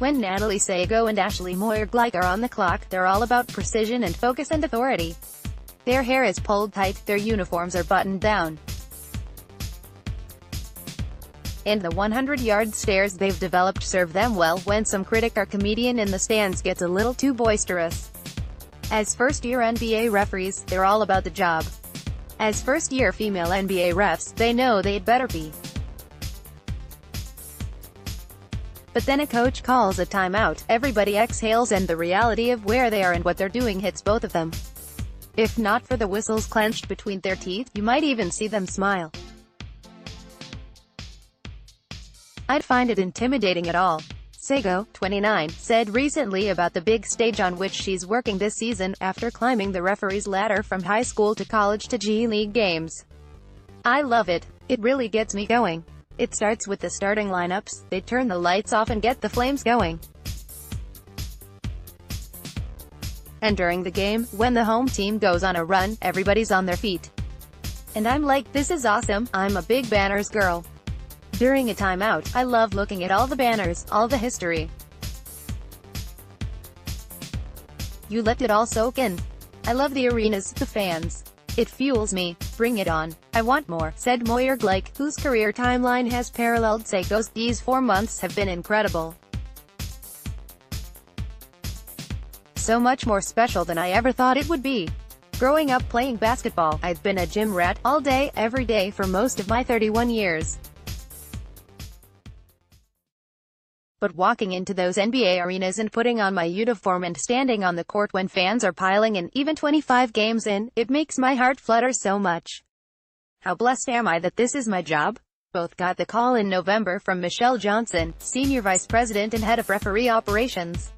When Natalie, Sago and Ashley Moyer-Gleich are on the clock, they're all about precision and focus and authority. Their hair is pulled tight, their uniforms are buttoned down, and the 100-yard stares they've developed serve them well when some critic or comedian in the stands gets a little too boisterous. As first-year NBA referees, they're all about the job. As first-year female NBA refs, they know they'd better be. But then a coach calls a timeout, everybody exhales and the reality of where they are and what they're doing hits both of them. If not for the whistles clenched between their teeth, you might even see them smile. I'd find it intimidating at all. Sago, 29, said recently about the big stage on which she's working this season, after climbing the referee's ladder from high school to college to G League games. I love it. It really gets me going. It starts with the starting lineups, they turn the lights off and get the flames going. And during the game, when the home team goes on a run, everybody's on their feet. And I'm like, this is awesome, I'm a big banners girl. During a timeout, I love looking at all the banners, all the history. You let it all soak in. I love the arenas, the fans. It fuels me. Bring it on. I want more, said Moyer-Gleich, whose career timeline has paralleled Sago's. These 4 months have been incredible. So much more special than I ever thought it would be. Growing up playing basketball, I've been a gym rat, all day, every day for most of my 31 years. But walking into those NBA arenas and putting on my uniform and standing on the court when fans are piling in, even 25 games in, it makes my heart flutter so much. How blessed am I that this is my job? Both got the call in November from Michelle Johnson, Senior Vice President and Head of Referee Operations.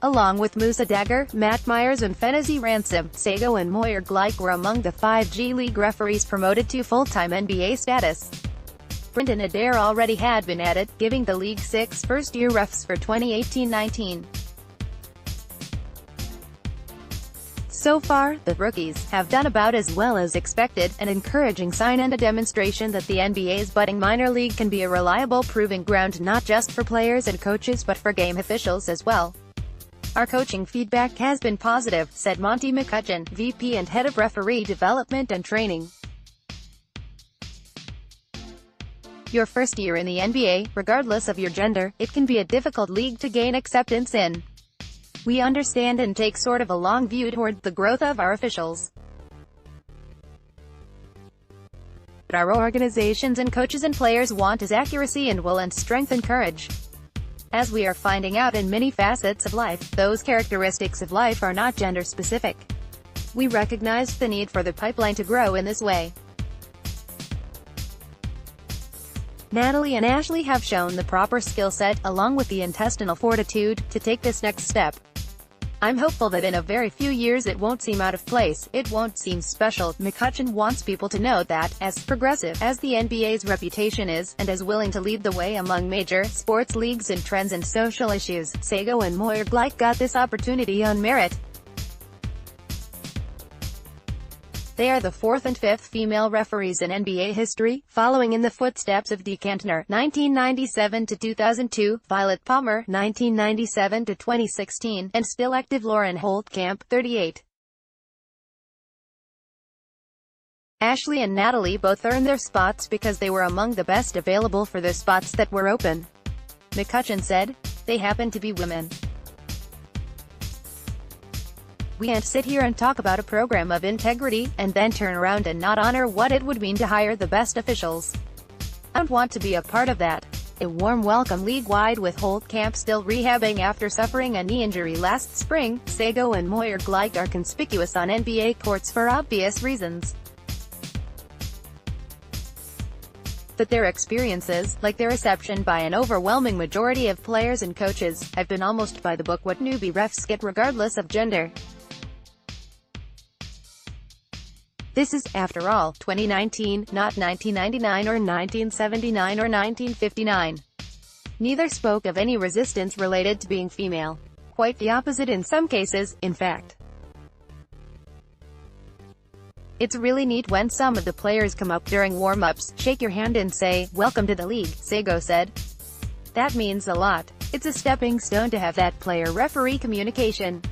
Along with Musa Dagger, Matt Myers and Fenezi Ransom, Sago and Moyer-Gleich were among the 5 G League referees promoted to full-time NBA status. Brendan Adair already had been added, giving the league 6 first-year refs for 2018-19. So far, the rookies have done about as well as expected, an encouraging sign and a demonstration that the NBA's budding minor league can be a reliable proving ground not just for players and coaches but for game officials as well. Our coaching feedback has been positive, said Monty McCutcheon, VP and Head of Referee Development and Training. Your first year in the NBA, regardless of your gender, it can be a difficult league to gain acceptance in. We understand and take sort of a long view toward the growth of our officials. What our organizations and coaches and players want is accuracy and will and strength and courage. As we are finding out in many facets of life, those characteristics of life are not gender-specific. We recognize the need for the pipeline to grow in this way. Natalie and Ashley have shown the proper skill set, along with the intestinal fortitude, to take this next step. I'm hopeful that in a very few years it won't seem out of place, it won't seem special. McCutcheon wants people to know that, as progressive as the NBA's reputation is, and as willing to lead the way among major sports leagues in trends and social issues, Sago and Moyer-Gleich got this opportunity on merit. They are the 4th and 5th female referees in NBA history, following in the footsteps of Dee Kantner (1997–2002), Violet Palmer (1997–2016), and still active Lauren Holtkamp, 38. Ashley and Natalie both earned their spots because they were among the best available for the spots that were open. McCutcheon said, "They happen to be women. We can't sit here and talk about a program of integrity, and then turn around and not honor what it would mean to hire the best officials. I don't want to be a part of that." A warm welcome league-wide, with Holtkamp still rehabbing after suffering a knee injury last spring. Sago and Moyer-Gleich are conspicuous on NBA courts for obvious reasons. But their experiences, like their reception by an overwhelming majority of players and coaches, have been almost by the book, what newbie refs get regardless of gender. This is, after all, 2019, not 1999 or 1979 or 1959. Neither spoke of any resistance related to being female. Quite the opposite in some cases, in fact. It's really neat when some of the players come up during warm-ups, shake your hand and say, "Welcome to the league," Sago said. That means a lot. It's a stepping stone to have that player-referee communication.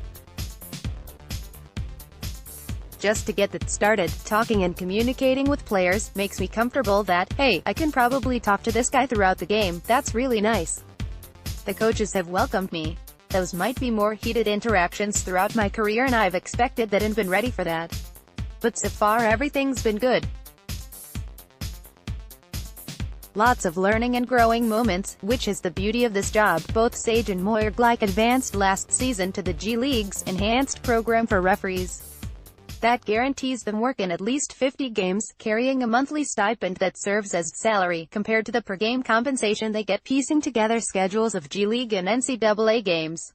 Just to get that started, talking and communicating with players, makes me comfortable that, hey, I can probably talk to this guy throughout the game. That's really nice. The coaches have welcomed me. Those might be more heated interactions throughout my career and I've expected that and been ready for that. But so far everything's been good. Lots of learning and growing moments, which is the beauty of this job. Both Sage and Moyer-Gleich advanced last season to the G League's enhanced program for referees. That guarantees them work in at least 50 games, carrying a monthly stipend that serves as salary, compared to the per-game compensation they get piecing together schedules of G League and NCAA games.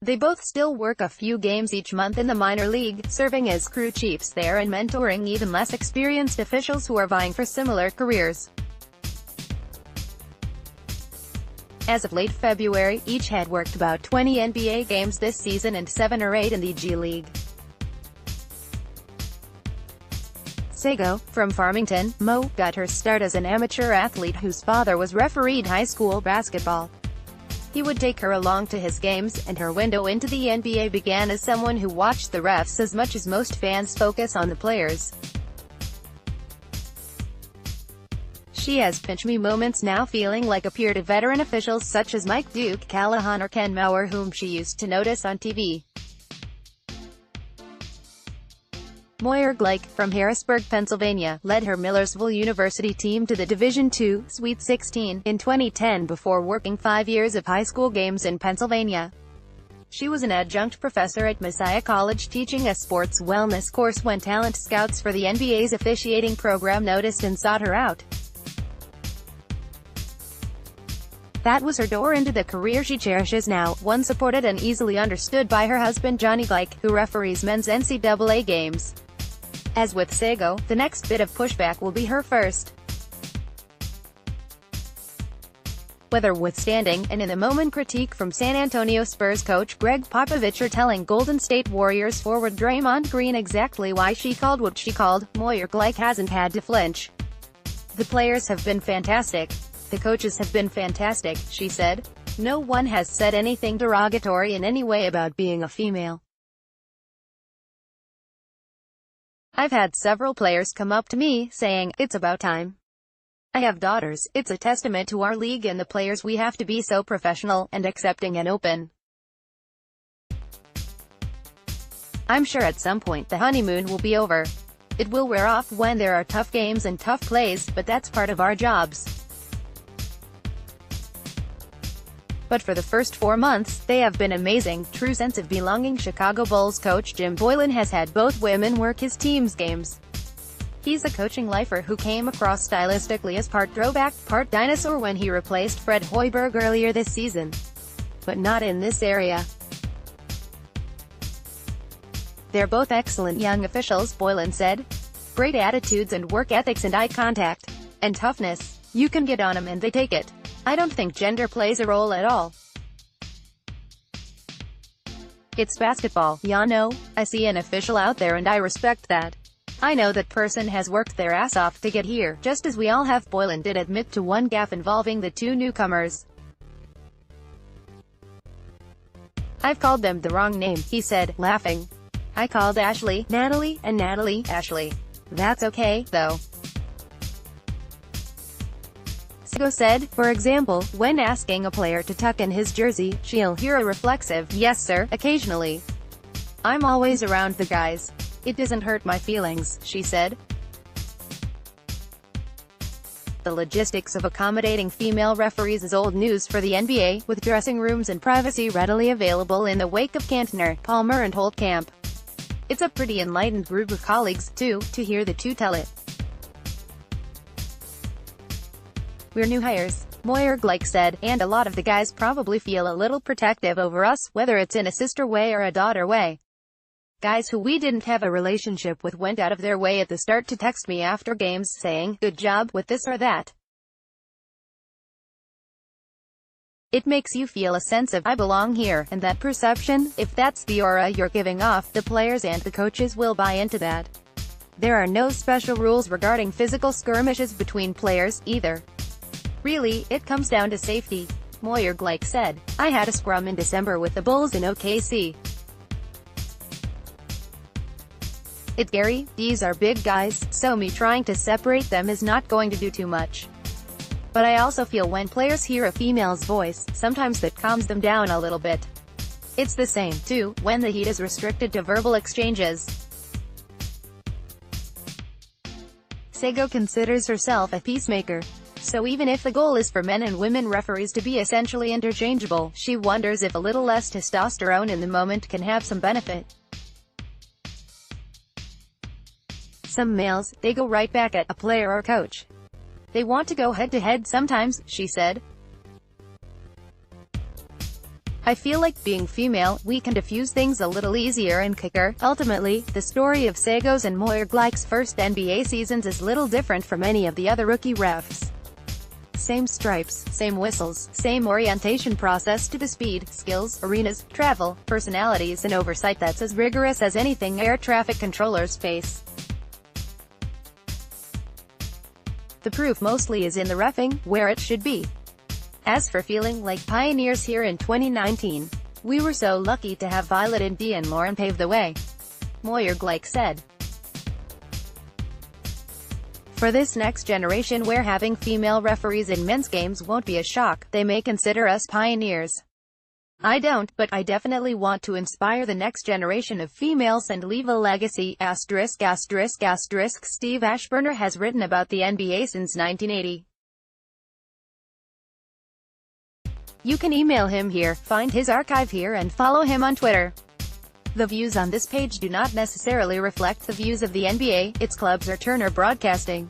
They both still work a few games each month in the minor league, serving as crew chiefs there and mentoring even less experienced officials who are vying for similar careers. As of late February, each had worked about 20 NBA games this season and 7 or 8 in the G League. Sago, from Farmington, Mo, got her start as an amateur athlete whose father was refereed high school basketball. He would take her along to his games, and her window into the NBA began as someone who watched the refs as much as most fans focus on the players. She has pinch-me moments now, feeling like a peer to veteran officials such as Mike Duke, Callahan or Ken Mauer, whom she used to notice on TV. Moyer-Gleich, from Harrisburg, Pennsylvania, led her Millersville University team to the Division II, Sweet 16, in 2010 before working 5 years of high school games in Pennsylvania. She was an adjunct professor at Messiah College teaching a sports wellness course when talent scouts for the NBA's officiating program noticed and sought her out. That was her door into the career she cherishes now, one supported and easily understood by her husband Johnny Gleich, who referees men's NCAA games. As with Sago, the next bit of pushback will be her first. Weather withstanding, and in the moment critique from San Antonio Spurs coach Greg Popovich are telling Golden State Warriors forward Draymond Green exactly why she called what she called, Moyer-Gleich hasn't had to flinch. "The players have been fantastic. The coaches have been fantastic," she said. "No one has said anything derogatory in any way about being a female. I've had several players come up to me, saying, 'It's about time.' I have daughters. It's a testament to our league and the players we have to be so professional, and accepting and open. I'm sure at some point the honeymoon will be over. It will wear off when there are tough games and tough plays, but that's part of our jobs. But for the first 4 months, they have been amazing." True sense of belonging. Chicago Bulls coach Jim Boylen has had both women work his team's games. He's a coaching lifer who came across stylistically as part throwback, part dinosaur when he replaced Fred Hoiberg earlier this season. But not in this area. "They're both excellent young officials," Boylen said. "Great attitudes and work ethics and eye contact. And toughness. You can get on them and they take it. I don't think gender plays a role at all. It's basketball, ya know. I see an official out there and I respect that. I know that person has worked their ass off to get here, just as we all have." Boylen did admit to one gaffe involving the two newcomers. "I've called them the wrong name," he said, laughing. "I called Ashley Natalie, and Natalie Ashley. That's okay, though." Sago said, for example, when asking a player to tuck in his jersey, she'll hear a reflexive, "Yes sir," occasionally. "I'm always around the guys. It doesn't hurt my feelings," she said. The logistics of accommodating female referees is old news for the NBA, with dressing rooms and privacy readily available in the wake of Cantner, Palmer and Holt camp. It's a pretty enlightened group of colleagues, too, to hear the two tell it. "We're new hires," Moyer-Gleich said, "and a lot of the guys probably feel a little protective over us, whether it's in a sister way or a daughter way. Guys who we didn't have a relationship with went out of their way at the start to text me after games saying, 'Good job,' with this or that. It makes you feel a sense of, I belong here, and that perception, if that's the aura you're giving off, the players and the coaches will buy into that. There are no special rules regarding physical skirmishes between players, either. Really, it comes down to safety. Moyer-Gleich said. I had a scrum in December with the Bulls in OKC. It's scary, these are big guys, so me trying to separate them is not going to do too much. But I also feel when players hear a female's voice, sometimes that calms them down a little bit. It's the same, too, when the heat is restricted to verbal exchanges. Sago considers herself a peacemaker. So even if the goal is for men and women referees to be essentially interchangeable, she wonders if a little less testosterone in the moment can have some benefit. Some males, they go right back at a player or coach. They want to go head-to-head sometimes, she said. I feel like, being female, we can diffuse things a little easier and quicker. Ultimately, the story of Sago's and Moyer-Gleich's first NBA seasons is little different from any of the other rookie refs. Same stripes, same whistles, same orientation process to the speed, skills, arenas, travel, personalities and oversight that's as rigorous as anything air traffic controllers face. The proof mostly is in the reffing, where it should be. As for feeling like pioneers here in 2019, we were so lucky to have Violet and Dee and Lauren pave the way. Moyer-Gleich said. For this next generation where having female referees in men's games won't be a shock, they may consider us pioneers. I don't, but I definitely want to inspire the next generation of females and leave a legacy. ******* Steve Ashburner has written about the NBA since 1980. You can email him here, find his archive here and follow him on Twitter. The views on this page do not necessarily reflect the views of the NBA, its clubs or Turner Broadcasting.